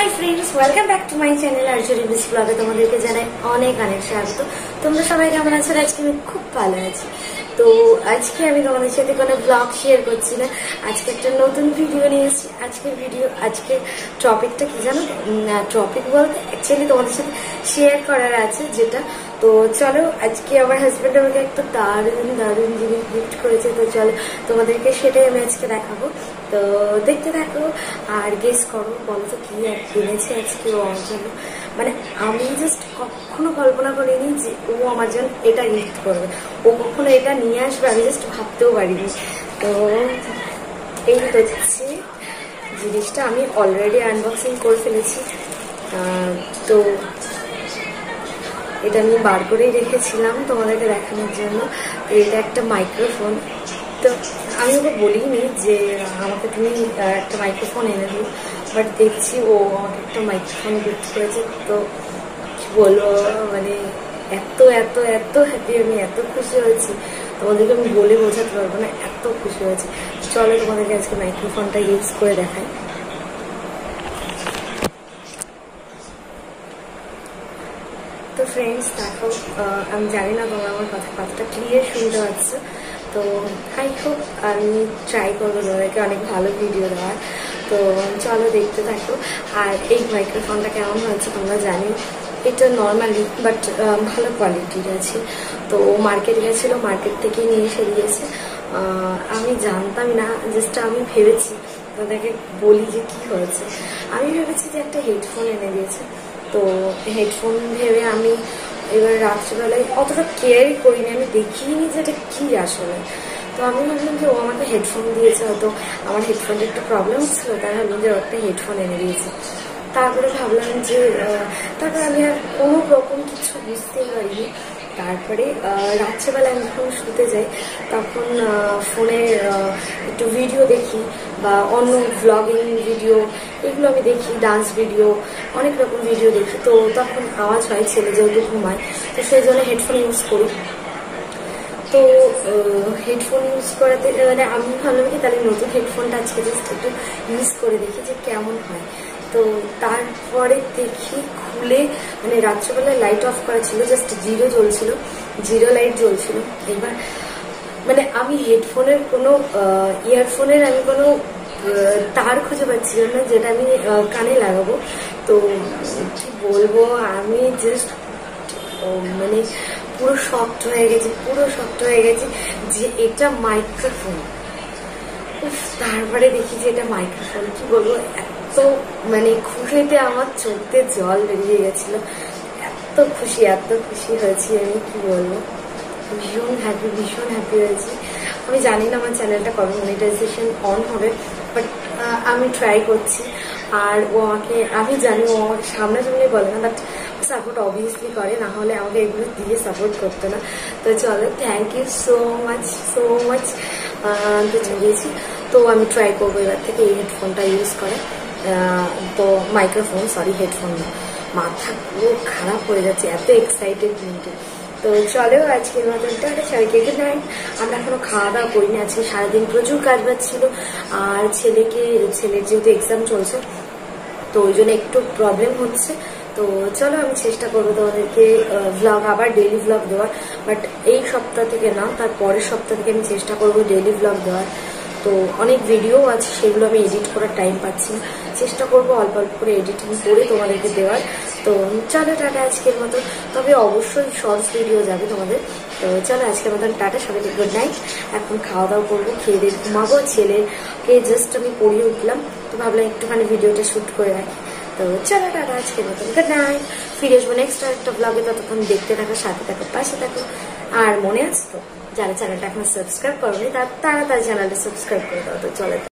High friends welcome back to my channel आर्चरी बिस ब्लगे तुम्हादेरके जानाई अनेक अनेक स्वागत। তোমরা সবাই কেমন আছো? আজকে আমি খুব ভালো আছি। তো আজকে আমি তোমাদের সাথে কোনো ব্লগ শেয়ার করছি না, আজকে একটা নতুন ভিডিও নিয়ে এসেছি। আজকে টপিকটা কি জানো? টপিক বলতে অ্যাকচুয়ালি তোমাদের সাথে শেয়ার করার আছে যেটা। তো চলো, আজকে আমার হাজব্যান্ড আমাকে একটা দারুণ দারুণ জিনিস গিফট করেছে। তো চলো তোমাদেরকে সেটাই আমি আজকে দেখাবো। তো দেখতে থাকো আর গেস করো, বলো তো কি কিনেছে আজকে ও আমার জন্য। মানে আমি জাস্ট কখনো কল্পনা করিনি যে ও আমার জন্য এটা গিফট করবে, ও কখনো এটা নিয়ে আসবে, আমি জাস্ট ভাবতেও পারিনি। তো এই হচ্ছে জিনিসটা, আমি অলরেডি আনবক্সিং করে ফেলেছি। তো এটা আমি বার করেই রেখেছিলাম তোমাদেরকে দেখানোর জন্য। এটা একটা মাইক্রোফোন। তো আমি ওকে বলিনি যে আমাকে তুমি একটা মাইক্রোফোন এনে দিও, বাট দেখছি ও আমাকে একটা মাইক্রোফোন গিফট করেছে। তো কি বলবো, মানে এত এত এত হ্যাপি, আমি এত খুশি হয়েছি তোমাদেরকে আমি বলে বোঝাতে পারবো না, এত খুশি হয়েছি। চলো তোমাদেরকে আজকে মাইক্রোফোনটা ইউজ করে দেখাই। তো ফ্রেন্ডস দেখো, আমি জানি না তোমরা আমার কথাটা ক্লিয়ার শুনতে পাচ্ছ। তো আই হোপ আমি ট্রাই করবো তোমাদেরকে অনেক ভালো ভিডিও দেওয়ার। তো চলো দেখতে থাকো। আর এই মাইক্রোফোনটা কেমন হয়েছে তোমরা জানি, এটা নর্মালি বাট ভালো কোয়ালিটির আছে। তো মার্কেট গেছিলো, মার্কেট থেকেই নিয়ে এসে দিয়েছে। আমি জানতাম না, জাস্ট আমি ভেবেছি তাদেরকে বলি যে কি হয়েছে। আমি ভেবেছি যে একটা হেডফোন এনে দিয়েছে। তো হেডফোন ভেবে আমি এবার রাত্রিবেলায় অতটা কেয়ারই করিনি, আমি দেখিনি যে এটা কী আসলে। তো আমি ভাবলাম যে ও আমাকে হেডফোন দিয়েছে, হয়তো আমার হেডফোনটা একটু প্রবলেম ছিল, তাই ভাবলাম যে ও একটা হেডফোন এনে দিয়েছে। তারপরে ভাবলাম যে তারপরে আমি আর কোনো রকম কিছু বুঝতেই পারিনি। তারপরে রাত্রেবেলা আমি যখন শুতে যাই তখন ফোনে একটু ভিডিও দেখি বা অন্য ভ্লগিং ভিডিও, এগুলো আমি দেখি, ডান্স ভিডিও, অনেক রকম ভিডিও দেখি। তো তখন আওয়াজ হয়, ছেলে যেহেতু ঘুমায়, তো সেই জন্য হেডফোন ইউজ করি। তো হেডফোন ইউজ করাতে মানে আমি ভাবলাম কি তাহলে নতুন হেডফোনটা আজকে জাস্ট একটু ইউজ করে দেখি যে কেমন হয়। তো তারপরে দেখি খুলে, মানে রাত্রেবেলায় লাইট অফ করা ছিল, জাস্ট জিরো লাইট জ্বলছিল। এবার মানে আমি হেডফোনের কোনো ইয়ারফোনের আমি কোনো তার খুঁজে পাচ্ছিলাম না যেটা আমি কানে লাগাবো। তো কি বলবো, আমি জাস্ট মানে পুরো শক্ট হয়ে গেছি যে এটা মাইক্রোফোন। তারপরে দেখি যে এটা মাইক্রোফোন, কি বলবো, এত মানে খুশিতে আমার চোখে জল বেরিয়ে গেছিল। এত খুশি হয়েছি আমি, কি বলবো, ভীষণ হ্যাপি হয়েছি। আমি জানি না আমার চ্যানেলটা কবে মনিটাইজেশন অন হবে, বাট আমি ট্রাই করছি। আর ও আমাকে, আমি জানি ও আমাকে সামনাসামনি বলে না, বাট সাপোর্ট অবভিয়াসলি করে, না হলে আমাকে এগুলো দিয়ে সাপোর্ট করতো না। তো চলো, থ্যাংক ইউ সো মাচ। তো দিয়েছি। তো আমি ট্রাই করবো এবার থেকে এই হেডফোনটা ইউজ করে। তো মাইক্রোফোন, সরি হেডফোন না, মাথা পুরো খারাপ হয়ে যাচ্ছে, এত এক্সাইটেড মিনিটে। তো চলো আজকের মতন সবাইকে গুড নাইট। আমরা এখনো খাওয়া দাওয়া করিনি, আজকে সারাদিন প্রচুর কাজ বাজ ছিল। আর ছেলের যেহেতু এক্সাম চলছে, তো ওই জন্য একটু প্রবলেম হচ্ছে। তো চলো, আমি চেষ্টা করবো তোমাদেরকে ভ্লগ, আবার ডেইলি ভ্লগ দেওয়ার। বাট এই সপ্তাহ থেকে না, তার পরের সপ্তাহ থেকে আমি চেষ্টা করবো ডেইলি ভ্লগ দেওয়ার। তো অনেক ভিডিও আছে, সেগুলো আমি এডিট করার টাইম পাচ্ছি না, চেষ্টা করবো অল্প অল্প করে এডিটিং করে তোমাদেরকে দেওয়ার। তো চলো টাটা আজকের মতো, তবে অবশ্যই শর্টস ভিডিও যাবে তোমাদের। তো চলো আজকের মতন টাটা, সবাইকে গুড নাইট। এখন খাওয়া দাওয়া করবো, খেয়ে দিয়ে ঘুমাবো। ছেলেকে জাস্ট আমি পড়িয়ে উঠলাম, তো ভাবলাম একটুখানি ভিডিওটা শ্যুট করে রাখি। তো চলো টাটা আজকের মতন গুড নাইট। ফিরে আসবো নেক্সট একটা ব্লগে, ততক্ষণ দেখতে থাকো, সাথে থাকো, পাশে থাকো। আর মনে আছে তো, যারা চ্যানেলটা এখন সাবস্ক্রাইব করোনি তারা চ্যানেলটা সাবস্ক্রাইব করে দাও। তো চলো।